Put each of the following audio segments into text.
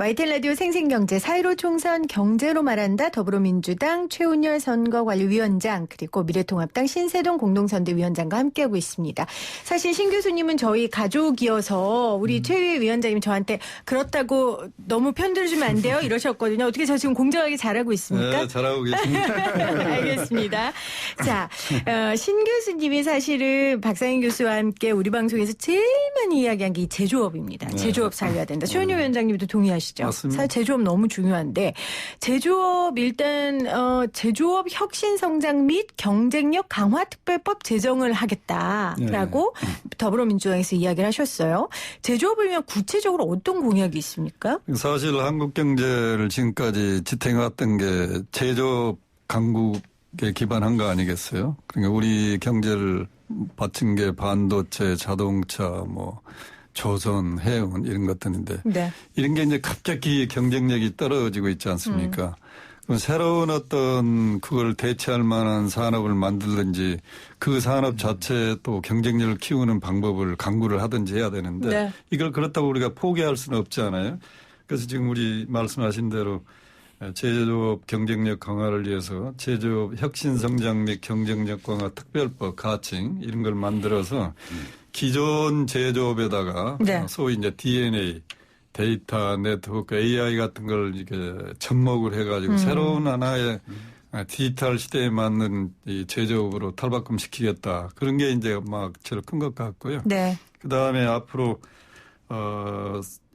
YTN 라디오 생생경제 4.15 총선 경제로 말한다. 더불어민주당 최운열 선거관리위원장 그리고 미래통합당 신세동 공동선대위원장과 함께하고 있습니다. 사실 신 교수님은 저희 가족이어서 우리 최 위원장님 저한테 그렇다고 너무 편들어주면 안 돼요 이러셨거든요. 어떻게 저 지금 공정하게 잘하고 있습니까? 네, 잘하고 계십니다. 알겠습니다. 자, 신 교수님이 사실은 박상인 교수와 함께 우리 방송에서 제일 많이 이야기한 게 이 제조업입니다. 네. 제조업 살려야 된다. 최운열 위원장님도 동의하시죠? 맞습니다. 사실 제조업 너무 중요한데 제조업 일단 제조업 혁신 성장 및 경쟁력 강화 특별법 제정을 하겠다라고 더불어민주당에서 이야기를 하셨어요. 제조업을 위한 구체적으로 어떤 공약이 있습니까? 사실 한국 경제를 지금까지 지탱해왔던 게 제조업 강국에 기반한 거 아니겠어요? 그러니까 우리 경제를 받친 게 반도체, 자동차, 조선, 해운 이런 것들인데 네. 이런 게 이제 갑자기 경쟁력이 떨어지고 있지 않습니까? 그럼 새로운 어떤 그걸 대체할 만한 산업을 만들든지 그 산업 자체에 또 경쟁력을 키우는 방법을 강구를 하든지 해야 되는데 네. 이걸 그렇다고 우리가 포기할 수는 없잖아요. 그래서 지금 우리 말씀하신 대로 제조업 경쟁력 강화를 위해서 제조업 혁신 성장 및 경쟁력 강화 특별법 가칭 이런 걸 만들어서 기존 제조업에다가 네. 소위 이제 DNA, 데이터, 네트워크, AI 같은 걸 이렇게 접목을 해가지고 새로운 하나의 디지털 시대에 맞는 이 제조업으로 탈바꿈시키겠다. 그런 게 이제 막 제일 큰 것 같고요. 네. 그 다음에 앞으로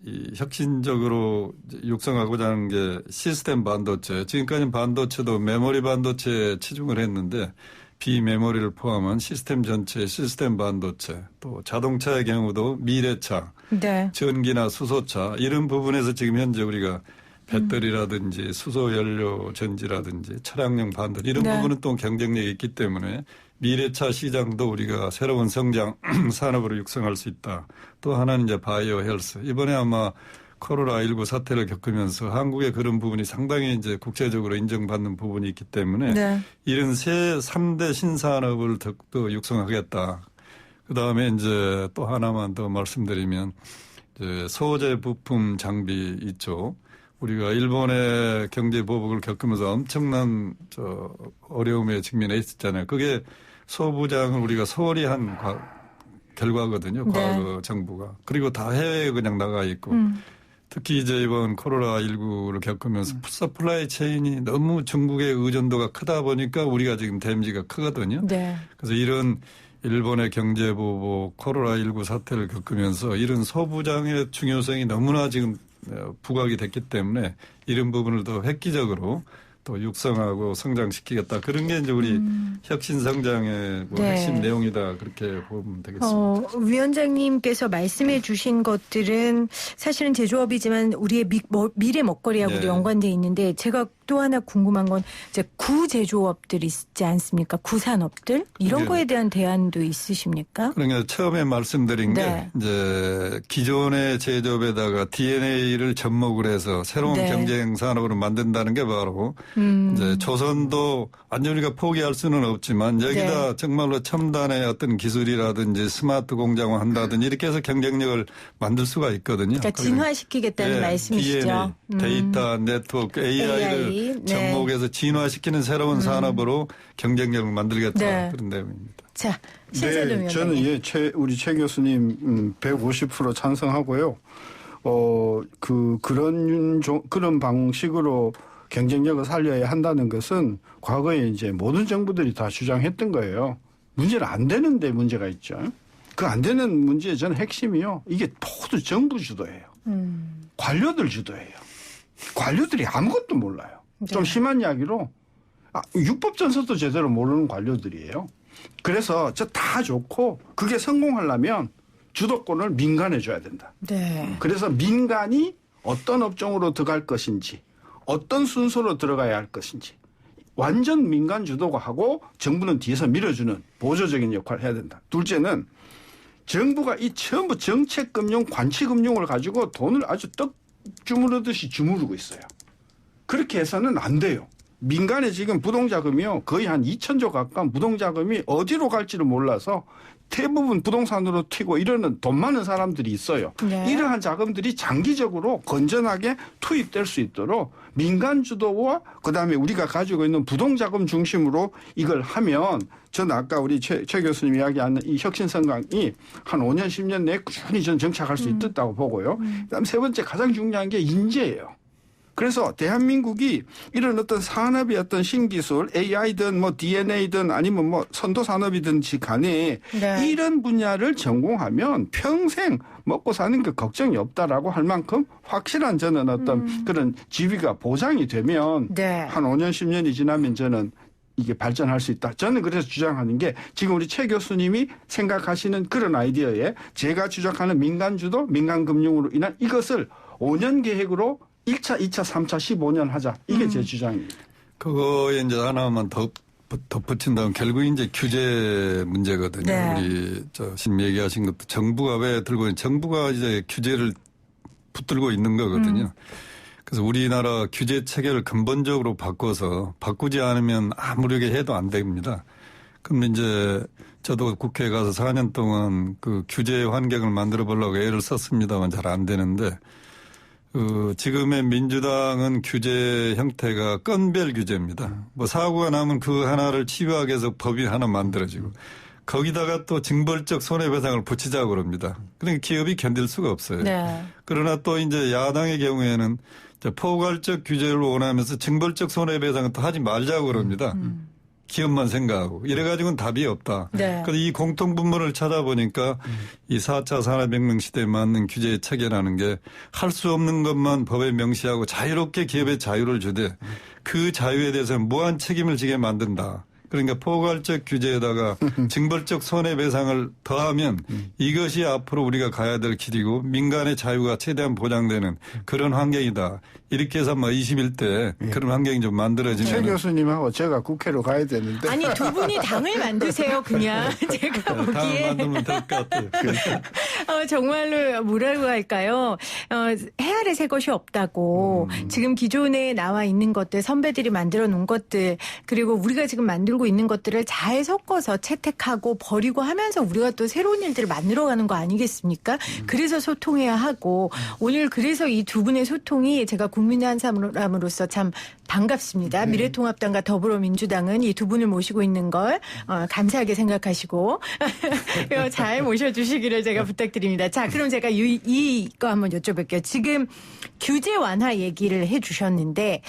이 혁신적으로 육성하고자 하는 게 시스템 반도체. 지금까지는 반도체도 메모리 반도체에 치중을 했는데 비메모리를 포함한 시스템 전체 시스템 반도체 또 자동차의 경우도 미래차, 네. 전기나 수소차 이런 부분에서 지금 현재 우리가 배터리라든지 수소연료 전지라든지 차량용 반도체 이런 네. 부분은 또 경쟁력이 있기 때문에 미래차 시장도 우리가 새로운 성장 산업으로 육성할 수 있다. 또 하나는 이제 바이오 헬스. 이번에 아마 코로나19 사태를 겪으면서 한국의 그런 부분이 상당히 이제 국제적으로 인정받는 부분이 있기 때문에 네. 이런 3대 신산업을 더욱더 육성하겠다. 그 다음에 이제 또 하나만 더 말씀드리면 이제 소재 부품 장비 이쪽 우리가 일본의 경제 보복을 겪으면서 엄청난 어려움에 직면해 있었잖아요. 그게 소부장을 우리가 소홀히 한 결과거든요. 네. 과거 정부가. 그리고 다 해외에 그냥 나가 있고. 특히 이제 이번 코로나19를 겪으면서 서플라이 체인이 너무 중국의 의존도가 크다 보니까 우리가 지금 데미지가 크거든요. 네. 그래서 이런 일본의 경제보복, 코로나19 사태를 겪으면서 이런 소부장의 중요성이 너무나 지금 부각이 됐기 때문에 이런 부분을 더 획기적으로 또 육성하고 성장시키겠다. 그런 게 이제 우리 혁신 성장의 네. 핵심 내용이다. 그렇게 보면 되겠습니다. 위원장님께서 말씀해 주신 것들은 사실은 제조업이지만 우리의 미래 먹거리하고도 네. 연관돼 있는데 제가 또 하나 궁금한 건 이제 구제조업들 있지 않습니까? 구산업들 이런 네. 거에 대한 대안도 있으십니까? 그러니까 처음에 말씀드린 네. 게 이제 기존의 제조업에다가 DNA를 접목을 해서 새로운 네. 경쟁 산업으로 만든다는 게 바로 이제 조선도 완전히 우리가 포기할 수는 없지만 여기다 네. 정말로 첨단의 어떤 기술이라든지 스마트 공장을 한다든지 이렇게 해서 경쟁력을 만들 수가 있거든요. 그러니까 진화시키겠다는 말씀이시죠. DNA, 데이터, 네트워크, AI를 네. 접목해서 진화시키는 새로운 산업으로 경쟁력을 만들겠다. 네. 그런 내용입니다. 자, 신세동 네, 저는 위원장님. 우리 최 교수님 150% 찬성하고요. 그런 방식으로 경쟁력을 살려야 한다는 것은 과거에 이제 모든 정부들이 다 주장했던 거예요. 문제는 안 되는데 문제가 있죠. 그 안 되는 문제의 저는 핵심이요. 이게 모두 정부 주도예요. 관료들 주도예요. 관료들이 아무것도 몰라요. 네. 좀 심한 이야기로 육법전서도 제대로 모르는 관료들이에요. 그래서 저 다 좋고 그게 성공하려면 주도권을 민간에 줘야 된다. 네. 그래서 민간이 어떤 업종으로 들어갈 것인지 어떤 순서로 들어가야 할 것인지 완전 민간 주도가 하고 정부는 뒤에서 밀어주는 보조적인 역할을 해야 된다. 둘째는 정부가 이 전부 정책금융, 관치금융을 가지고 돈을 아주 떡 주무르듯이 주무르고 있어요. 그렇게 해서는 안 돼요. 민간의 지금 부동자금이요. 거의 한 2,000조 가까운 부동자금이 어디로 갈지를 몰라서 대부분 부동산으로 튀고 이러는 돈 많은 사람들이 있어요. 네. 이러한 자금들이 장기적으로 건전하게 투입될 수 있도록 민간 주도와 그다음에 우리가 가지고 있는 부동자금 중심으로 이걸 하면 저는 아까 우리 최 교수님 이야기하는 이 혁신성장이 한 5년 10년 내에 꾸준히 전 정착할 수 있다고 보고요. 그다음 세 번째 가장 중요한 게 인재예요. 그래서 대한민국이 이런 어떤 산업의 어떤 신기술, AI든 뭐 DNA든 아니면 뭐 선도 산업이든지 간에 네. 이런 분야를 전공하면 평생 먹고 사는 게 걱정이 없다라고 할 만큼 확실한 저는 어떤 그런 지위가 보장이 되면 네. 한 5년, 10년이 지나면 저는 이게 발전할 수 있다. 저는 그래서 주장하는 게 지금 우리 최 교수님이 생각하시는 그런 아이디어에 제가 주장하는 민간주도, 민간금융으로 인한 이것을 5년 계획으로 1차, 2차, 3차, 15년 하자. 이게 제 주장입니다. 그거에 이제 하나만 더 덧붙인다면 결국 이제 규제 문제거든요. 네. 우리 신 얘기하신 것도 정부가 왜 들고 정부가 이제 규제를 붙들고 있는 거거든요. 그래서 우리나라 규제 체계를 근본적으로 바꾸지 않으면 아무리 해도 안 됩니다. 그럼 이제 저도 국회에 가서 4년 동안 그 규제 환경을 만들어 보려고 애를 썼습니다만 잘 안 되는데 지금의 민주당은 규제 형태가 건별 규제입니다. 뭐 사고가 나면 그 하나를 치유하기 위해서 법이 하나 만들어지고 거기다가 또 징벌적 손해배상을 붙이자고 그럽니다. 그러니까 기업이 견딜 수가 없어요. 네. 그러나 또 이제 야당의 경우에는 포괄적 규제를 원하면서 징벌적 손해배상은 또 하지 말자고 그럽니다. 기업만 생각하고 이래가지고는 답이 없다. 네. 그래서 이 공통분모를 찾아보니까 이 4차 산업혁명 시대에 맞는 규제 체계라는 게 할 수 없는 것만 법에 명시하고 자유롭게 기업에 자유를 주되 그 자유에 대해서는 무한 책임을 지게 만든다. 그러니까 포괄적 규제에다가 징벌적 손해배상을 더하면 이것이 앞으로 우리가 가야 될 길이고 민간의 자유가 최대한 보장되는 그런 환경이다. 이렇게 해서 뭐 21대 그런 환경이 좀 최 만들어지면 교수님하고 제가 국회로 가야 되는데. 아니 두 분이 당을 만드세요 그냥 제가 당을 보기에 만들면 될 것 같아요. 정말로 뭐라고 할까요? 해 아래 새 것이 없다고 지금 기존에 나와 있는 것들 선배들이 만들어 놓은 것들 그리고 우리가 지금 만들고 있는 것들을 잘 섞어서 채택하고 버리고 하면서 우리가 또 새로운 일들을 만들어가는 거 아니겠습니까? 그래서 소통해야 하고 오늘 그래서 이 두 분의 소통이 제가 국민의 한 사람으로서 참 반갑습니다. 미래통합당과 더불어민주당은 이 두 분을 모시고 있는 걸 감사하게 생각하시고 잘 모셔주시기를 제가 부탁드립니다. 자, 그럼 제가 이거 한번 여쭤볼게요. 지금 규제 완화 얘기를 해주셨는데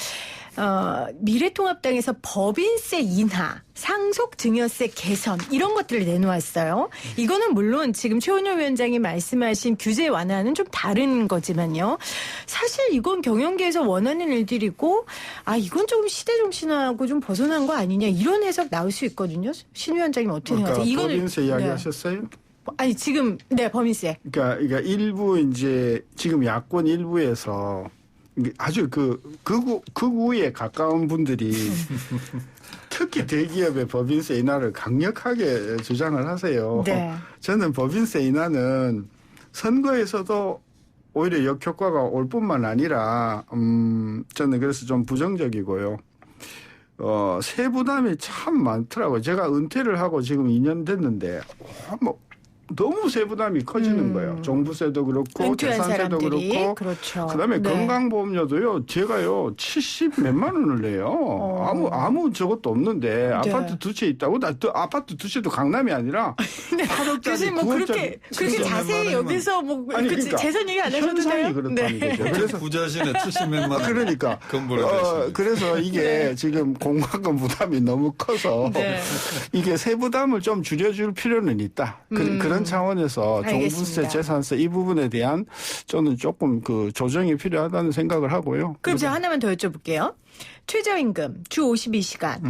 미래통합당에서 법인세 인하, 상속증여세 개선 이런 것들을 내놓았어요. 이거는 물론 지금 최원효 위원장이 말씀하신 규제 완화는 좀 다른 거지만요. 사실 이건 경영계에서 원하는 일들이고 이건 좀 시대 정신하고 좀 벗어난 거 아니냐 이런 해석 나올 수 있거든요. 신 위원장님 어떻게 생각하세요? 이거는 법인세 이야기하셨어요? 아니 지금 법인세. 그러니까 일부 이제 지금 야권 일부에서 아주 극우에 가까운 분들이 특히 대기업의 법인세 인하를 강력하게 주장을 하세요. 네. 저는 법인세 인하는 선거에서도 오히려 역효과가 올 뿐만 아니라 저는 그래서 좀 부정적이고요. 세부담이 참 많더라고요. 제가 은퇴를 하고 지금 2년 됐는데 너무 세부담이 커지는 거예요. 종부세도 그렇고 은퇴한 재산세도 사람들이. 그렇고 그렇죠. 그다음에 네. 건강보험료도요. 제가요 70 몇만 원을 내요. 아무 저것도 없는데 아파트 두 채 있다고 아파트 두 채도 강남이 아니라 8억짜리 교수님 9억짜리 그렇게 자세히 여기서 그러니까 재산 얘기 안 하셔도 현상이 돼요. 그렇다는 거죠. 그래서 부자시네 70몇만 원. 그러니까 그래서 이게 지금 공과금 부담이 너무 커서 네. 이게 세부담을 좀 줄여줄 필요는 있다. 그런 차원에서 알겠습니다. 종부세, 재산세 이 부분에 대한 저는 조금 조정이 필요하다는 생각을 하고요. 그럼 제가 하나만 더 여쭤볼게요. 최저임금, 주 52시간,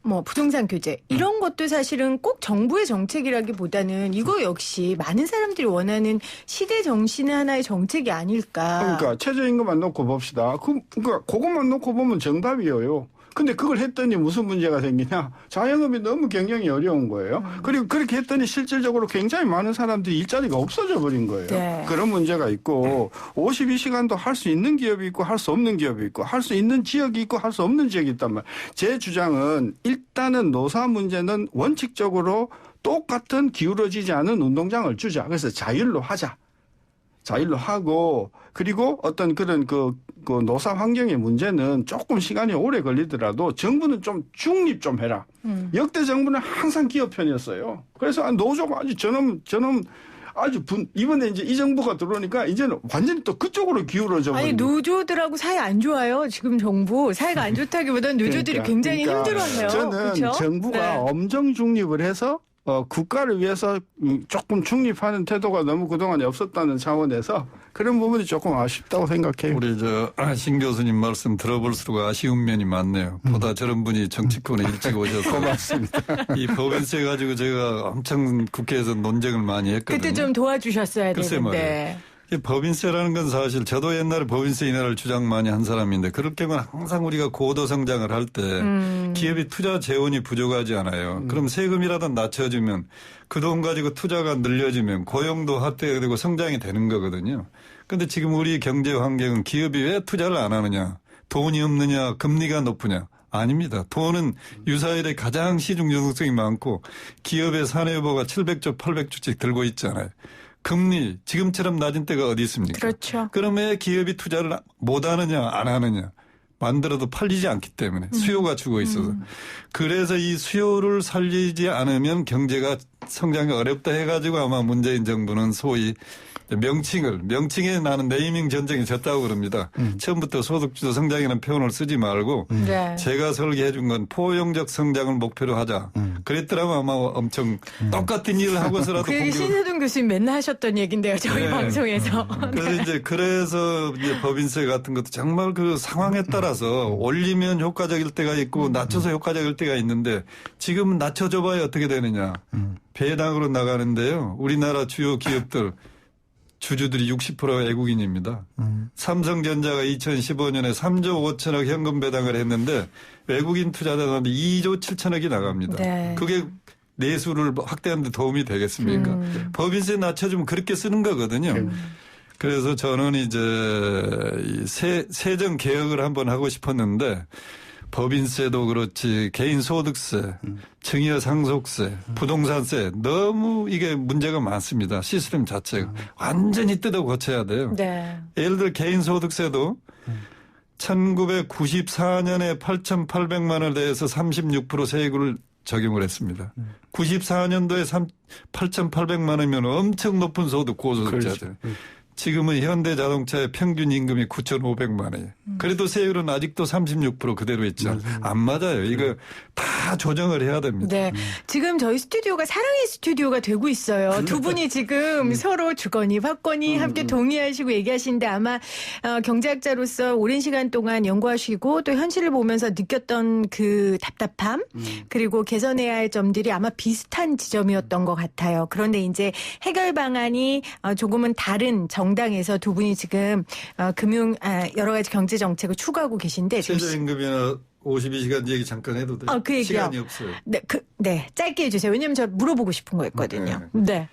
뭐 부동산 규제 이런 것도 사실은 꼭 정부의 정책이라기보다는 이거 역시 많은 사람들이 원하는 시대 정신의 하나의 정책이 아닐까. 그러니까 최저임금만 놓고 봅시다. 그러니까 그것만 놓고 보면 정답이에요. 근데 그걸 했더니 무슨 문제가 생기냐? 자영업이 너무 경영이 어려운 거예요. 그리고 그렇게 했더니 실질적으로 굉장히 많은 사람들이 일자리가 없어져 버린 거예요. 네. 그런 문제가 있고 52시간도 할 수 있는 기업이 있고 할 수 없는 기업이 있고 할 수 있는 지역이 있고 할 수 없는 지역이 있단 말이에요. 제 주장은 일단은 노사 문제는 원칙적으로 똑같은 기울어지지 않은 운동장을 주자. 그래서 자율로 하자. 자율로 하고 그리고 어떤 그런 그 노사 환경의 문제는 조금 시간이 오래 걸리더라도 정부는 좀 중립 좀 해라. 역대 정부는 항상 기업 편이었어요. 그래서 노조가 아주 저놈 아주 이번에 이제 이 정부가 들어오니까 이제는 완전히 또 그쪽으로 기울어져 버리고. 아니 노조들하고 사이 안 좋아요. 지금 정부 사이가 안 좋다기보다는 노조들이 굉장히 힘들어해요. 저는 그렇죠? 정부가 네. 엄정 중립을 해서 국가를 위해서 조금 중립하는 태도가 너무 그동안에 없었다는 차원에서 그런 부분이 조금 아쉽다고 생각해요. 우리 신 교수님 말씀 들어볼수록 아쉬운 면이 많네요. 보다 저런 분이 정치권에 일찍 오셔서 고맙습니다. 이 법인세 가지고 제가 엄청 국회에서 논쟁을 많이 했거든요. 그때 좀 도와주셨어야 글쎄 되는데. 이 법인세라는 건 사실 저도 옛날에 법인세 인하를 주장 많이 한 사람인데 그럴 경우는 항상 우리가 고도 성장을 할 때 기업이 투자 재원이 부족하지 않아요. 그럼 세금이라도 낮춰주면 그 돈 가지고 투자가 늘려지면 고용도 확대되고 성장이 되는 거거든요. 그런데 지금 우리 경제 환경은 기업이 왜 투자를 안 하느냐. 돈이 없느냐. 금리가 높으냐. 아닙니다. 돈은 유사일에 가장 시중 유동성이 많고 기업의 사내유보가 700조 800조씩 들고 있잖아요. 금리 지금처럼 낮은 때가 어디 있습니까? 그렇죠. 그러면 왜 기업이 투자를 못 하느냐 안 하느냐. 만들어도 팔리지 않기 때문에 수요가 죽어 있어서. 그래서 이 수요를 살리지 않으면 경제가 성장이 어렵다 해가지고 아마 문재인 정부는 소위 명칭에 나는 네이밍 전쟁이 졌다고 그럽니다. 처음부터 소득주도 성장이라는 표현을 쓰지 말고 네. 제가 설계해 준 건 포용적 성장을 목표로 하자. 그랬더라면 아마 엄청 똑같은 일을 하고서라도 그 얘기 신세동 교수님 맨날 하셨던 얘기인데요. 저희 네. 방송에서. 그래서 이제 법인세 같은 것도 정말 그 상황에 따라서 올리면 효과적일 때가 있고 낮춰서 효과적일 때가 있는데 지금은 낮춰줘봐야 어떻게 되느냐. 배당으로 나가는데요. 우리나라 주요 기업들 주주들이 60%가 외국인입니다. 삼성전자가 2015년에 3조 5천억 현금 배당을 했는데 외국인 투자자들한테 2조 7천억이 나갑니다. 네. 그게 내수를 확대하는 데 도움이 되겠습니까? 법인세 낮춰주면 그렇게 쓰는 거거든요. 그래서 저는 이제 이 세정 개혁을 한번 하고 싶었는데 법인세도 그렇지 개인소득세, 증여 상속세, 부동산세 너무 이게 문제가 많습니다. 시스템 자체가. 완전히 뜯어 고쳐야 돼요. 네. 예를 들어 개인소득세도 1994년에 8,800만 원에 대해서 36% 세율을 적용을 했습니다. 94년도에 8,800만 원이면 엄청 높은 소득 고소득자죠. 지금은 현대자동차의 평균 임금이 9,500만 원이에요. 그래도 세율은 아직도 36% 그대로 있죠. 안 맞아요. 이거 다 조정을 해야 됩니다. 네. 지금 저희 스튜디오가 사랑의 스튜디오가 되고 있어요. 두 분이 지금 서로 주거니 받거니 함께 동의하시고 얘기하시는데 아마 경제학자로서 오랜 시간 동안 연구하시고 또 현실을 보면서 느꼈던 그 답답함 그리고 개선해야 할 점들이 아마 비슷한 지점이었던 것 같아요. 그런데 이제 해결 방안이 조금은 다른 정당에서 두 분이 지금 여러 가지 경제 정책을 추구하고 계신데 최저임금이나 52시간 얘기 잠깐 해도 돼요? 그 얘기요. 시간이 없어요. 네, 짧게 해주세요. 왜냐하면 저 물어보고 싶은 거였거든요. 네.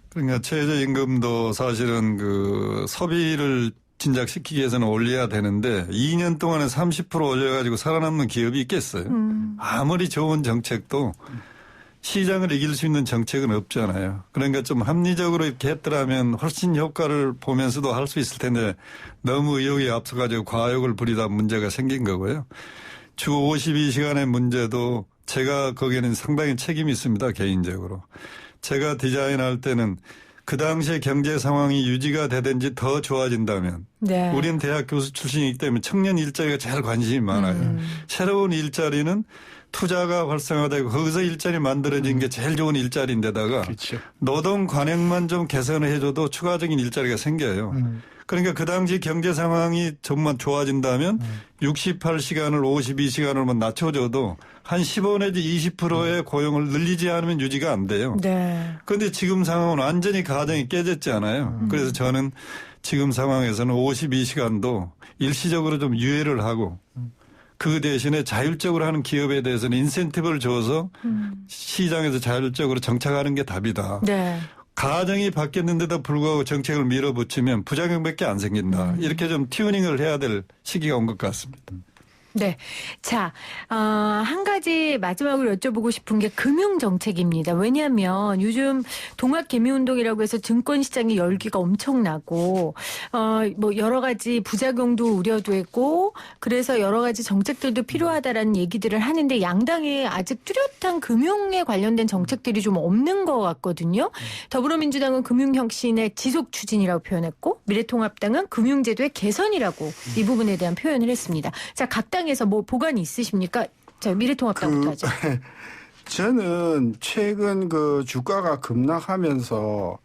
그러니까 최저임금도 사실은 그 소비를 진작시키기 위해서는 올려야 되는데 2년 동안에 30% 올려가지고 살아남는 기업이 있겠어요? 아무리 좋은 정책도 시장을 이길 수 있는 정책은 없잖아요. 그러니까 좀 합리적으로 이렇게 했더라면 훨씬 효과를 보면서도 할 수 있을 텐데 너무 의욕이 앞서가지고 과욕을 부리다 문제가 생긴 거고요. 주 52시간의 문제도 제가 거기에는 상당히 책임이 있습니다. 개인적으로. 제가 디자인할 때는 그 당시에 경제 상황이 유지가 되든지 더 좋아진다면 네. 우리는 대학 교수 출신이기 때문에 청년 일자리가 제일 관심이 많아요. 새로운 일자리는 투자가 활성화되고 거기서 일자리 만들어진 게 제일 좋은 일자리인데다가 그렇죠. 노동 관행만 좀 개선을 해줘도 추가적인 일자리가 생겨요. 그러니까 그 당시 경제 상황이 좀만 좋아진다면 68시간을 52시간으로만 낮춰줘도 한 15 내지 20%의 고용을 늘리지 않으면 유지가 안 돼요. 네. 그런데 지금 상황은 완전히 가정이 깨졌잖아요. 그래서 저는 지금 상황에서는 52시간도 일시적으로 좀 유예를 하고 그 대신에 자율적으로 하는 기업에 대해서는 인센티브를 줘서 시장에서 자율적으로 정착하는 게 답이다. 네. 가정이 바뀌었는데도 불구하고 정책을 밀어붙이면 부작용밖에 안 생긴다. 이렇게 좀 튜닝을 해야 될 시기가 온 것 같습니다. 네. 자, 한 가지 마지막으로 여쭤보고 싶은 게 금융정책입니다. 왜냐하면 요즘 동학개미운동이라고 해서 증권시장의 열기가 엄청나고, 뭐 여러 가지 부작용도 우려되고, 그래서 여러 가지 정책들도 필요하다라는 얘기들을 하는데 양당에 아직 뚜렷한 금융에 관련된 정책들이 좀 없는 것 같거든요. 더불어민주당은 금융혁신의 지속 추진이라고 표현했고, 미래통합당은 금융제도의 개선이라고 이 부분에 대한 표현을 했습니다. 자, 각 당에서 뭐 보관이 있으십니까? 자, 미래통합당부터 하죠. 저는 최근 그 주가가 급락하면서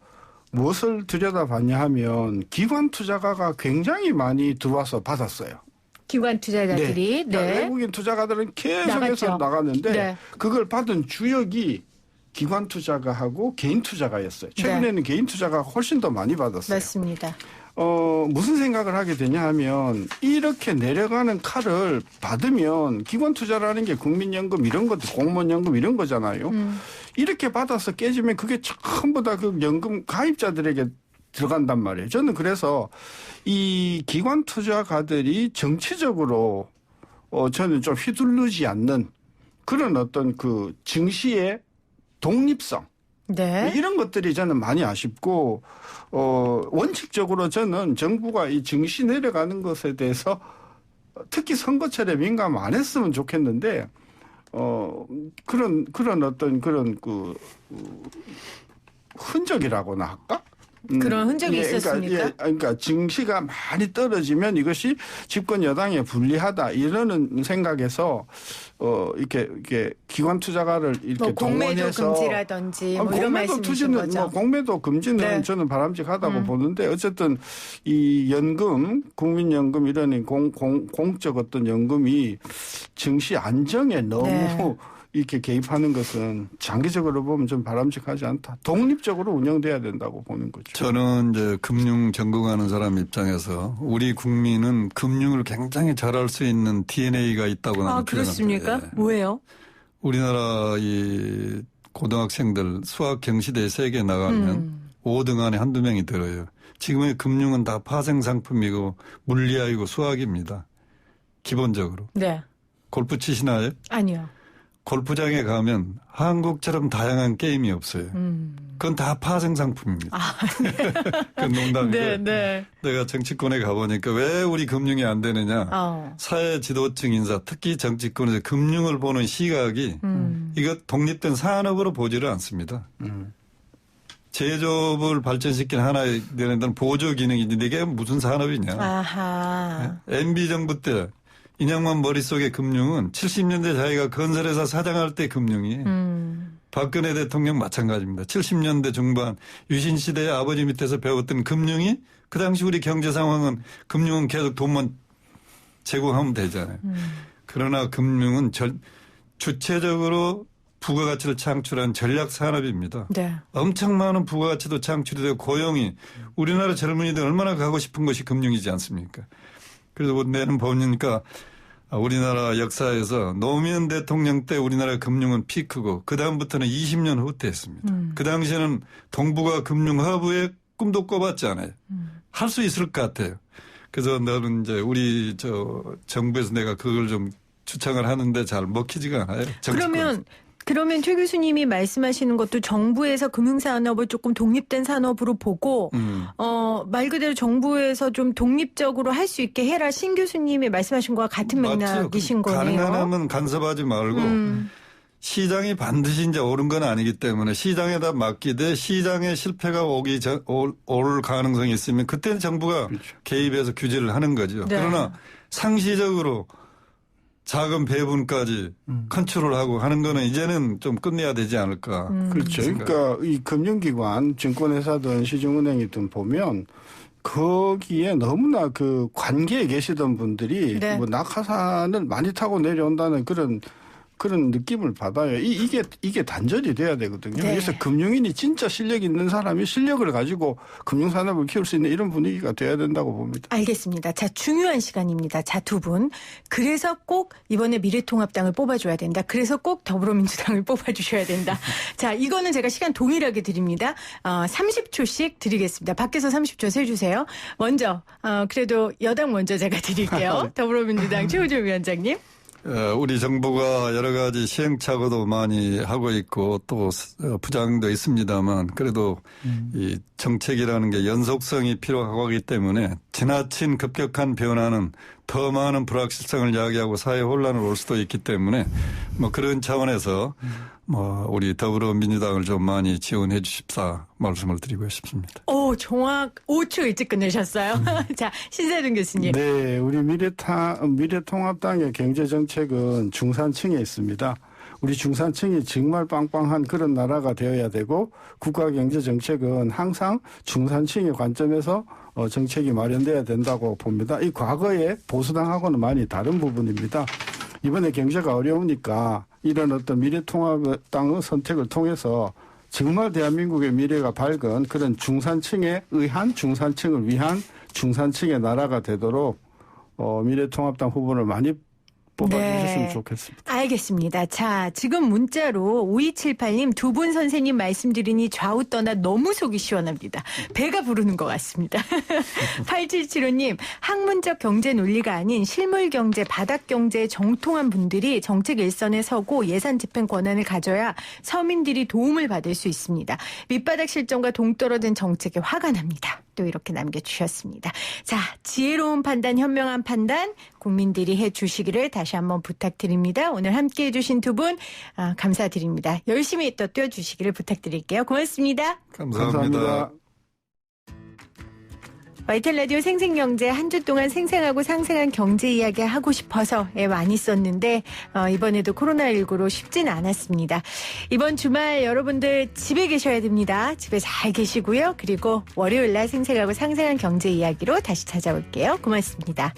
무엇을 들여다봤냐 하면 기관 투자가가 굉장히 많이 들어와서 받았어요. 기관 투자자들이. 네. 외국인 투자가들은 계속해서 나갔는데 네. 그걸 받은 주역이 기관 투자가하고 개인 투자가였어요. 최근에는 개인 투자가가 훨씬 더 많이 받았어요. 맞습니다. 무슨 생각을 하게 되냐 하면 이렇게 내려가는 칼을 받으면 기관 투자라는 게 국민연금 이런 것들 공무원연금 이런 거잖아요. 이렇게 받아서 깨지면 그게 전부 다 그 연금 가입자들에게 들어간단 말이에요. 저는 그래서 이 기관 투자가들이 정치적으로 저는 좀 휘둘르지 않는 그런 어떤 그 증시의 독립성 네. 이런 것들이 저는 많이 아쉽고 원칙적으로 저는 정부가 이 증시 내려가는 것에 대해서 특히 선거철에 민감 안 했으면 좋겠는데 그런 어떤 그런 그 흔적이라고나 할까? 그런 흔적이 있었습니까? 그러니까 증시가 많이 떨어지면 이것이 집권 여당에 불리하다 이러는 생각에서 이렇게 기관 투자가를 이렇게 뭐 공매도 동원해서 금지라든지 뭐 이런 말씀이신 거죠. 공매도 금지는 네. 저는 바람직하다고 보는데 어쨌든 이 연금, 국민연금 이런 공적 어떤 연금이 증시 안정에 너무 네. 이렇게 개입하는 것은 장기적으로 보면 좀 바람직하지 않다. 독립적으로 운영돼야 된다고 보는 거죠. 저는 이제 금융 전공하는 사람 입장에서 우리 국민은 금융을 굉장히 잘할 수 있는 DNA가 있다고 나는 그렇습니까? 표현합니다. 예. 뭐예요? 우리나라 이 고등학생들 수학 경시대에 세계에 나가면 5등 안에 한두 명이 들어요. 지금의 금융은 다 파생상품이고 물리학이고 수학입니다. 기본적으로. 네. 골프 치시나요? 아니요. 골프장에 가면 한국처럼 다양한 게임이 없어요. 그건 다 파생상품입니다. 그건 농담이고. 네. 내가 정치권에 가보니까 왜 우리 금융이 안 되느냐. 사회 지도층 인사, 특히 정치권에서 금융을 보는 시각이 이거 독립된 산업으로 보지를 않습니다. 제조업을 발전시키는 하나의 데는 보조 기능이지 이게 무슨 산업이냐. 아하. MB 정부 때 이명만 머릿속에 금융은 70년대 자기가 건설회사 사장할 때 금융이 박근혜 대통령 마찬가지입니다. 70년대 중반 유신시대의 아버지 밑에서 배웠던 금융이 그 당시 우리 경제 상황은 금융은 계속 돈만 제공하면 되잖아요. 그러나 금융은 주체적으로 부가가치를 창출한 전략 산업입니다. 네. 엄청 많은 부가가치도 창출이 되고 고용이 우리나라 젊은이들 얼마나 가고 싶은 것이 금융이지 않습니까? 그래서 내는 보니까 우리나라 역사에서 노무현 대통령 때 우리나라 금융은 피크고 그다음부터는 20년 후퇴했습니다. 그 당시에는 동북아 금융 허브에 꿈도 꿔봤지 않아요. 할 수 있을 것 같아요. 그래서 나는 이제 우리 정부에서 내가 그걸 좀 추천을 하는데 잘 먹히지가 않아요. 그러면 최 교수님이 말씀하시는 것도 정부에서 금융산업을 조금 독립된 산업으로 보고 말 그대로 정부에서 좀 독립적으로 할 수 있게 해라. 신 교수님이 말씀하신 거와 같은 맥락이신 거네요. 가능하면 간섭하지 말고 시장이 반드시 이제 옳은 건 아니기 때문에 시장에다 맡기되 시장의 실패가 올 가능성이 있으면 그때는 정부가 그렇죠. 개입해서 규제를 하는 거죠. 네. 그러나 상시적으로 자금 배분까지 컨트롤하고 하는 거는 이제는 좀 끝내야 되지 않을까. 그렇죠. 그러니까 이 금융기관, 증권회사든 시중은행이든 보면 거기에 너무나 그 관계에 계시던 분들이 네. 뭐 낙하산을 많이 타고 내려온다는 그런 그런 느낌을 받아요. 이게 단절이 돼야 되거든요. 네. 그래서 금융인이 진짜 실력 있는 사람이 실력을 가지고 금융산업을 키울 수 있는 이런 분위기가 돼야 된다고 봅니다. 알겠습니다. 자, 중요한 시간입니다. 자, 두 분. 그래서 꼭 이번에 미래통합당을 뽑아줘야 된다. 그래서 꼭 더불어민주당을 뽑아주셔야 된다. 자, 이거는 제가 시간 동일하게 드립니다. 30초씩 드리겠습니다. 밖에서 30초 세주세요. 먼저, 그래도 여당 먼저 제가 드릴게요. 더불어민주당 최우준 위원장님. 우리 정부가 여러 가지 시행착오도 많이 하고 있고 또 부작용도 있습니다만 그래도 이 정책이라는 게 연속성이 필요하고 하기 때문에 지나친 급격한 변화는 더 많은 불확실성을 야기하고 사회 혼란을 올 수도 있기 때문에 뭐 그런 차원에서 우리 더불어민주당을 좀 많이 지원해 주십사 말씀을 드리고 싶습니다. 오, 정확 5초 일찍 끝내셨어요. 자, 신세동 교수님. 네, 우리 미래통합당의 경제정책은 중산층에 있습니다. 우리 중산층이 정말 빵빵한 그런 나라가 되어야 되고 국가경제정책은 항상 중산층의 관점에서 정책이 마련돼야 된다고 봅니다. 이 과거의 보수당하고는 많이 다른 부분입니다. 이번에 경제가 어려우니까 이런 어떤 미래통합당의 선택을 통해서 정말 대한민국의 미래가 밝은 그런 중산층에 의한 중산층을 위한 중산층의 나라가 되도록 미래통합당 후보를 많이 뽑아주셨으면 좋겠습니다. 알겠습니다. 자, 지금 문자로 5278님 두 분 선생님 말씀 들으니 좌우 떠나 너무 속이 시원합니다. 배가 부르는 것 같습니다. 8775님 학문적 경제 논리가 아닌 실물 경제, 바닥 경제에 정통한 분들이 정책 일선에 서고 예산 집행 권한을 가져야 서민들이 도움을 받을 수 있습니다. 밑바닥 실정과 동떨어진 정책에 화가 납니다. 또 이렇게 남겨주셨습니다. 자, 지혜로운 판단, 현명한 판단 국민들이 해주시기를 다시 한번 부탁드립니다. 오늘 함께해 주신 두 분 감사드립니다. 열심히 또 뛰어주시기를 부탁드릴게요. 고맙습니다. 감사합니다. YTN 라디오 생생경제 한 주 동안 생생하고 상생한 경제 이야기 하고 싶어서 많이 썼는데 이번에도 코로나19로 쉽진 않았습니다. 이번 주말 여러분들 집에 계셔야 됩니다. 집에 잘 계시고요. 그리고 월요일 날 생생하고 상생한 경제 이야기로 다시 찾아올게요. 고맙습니다.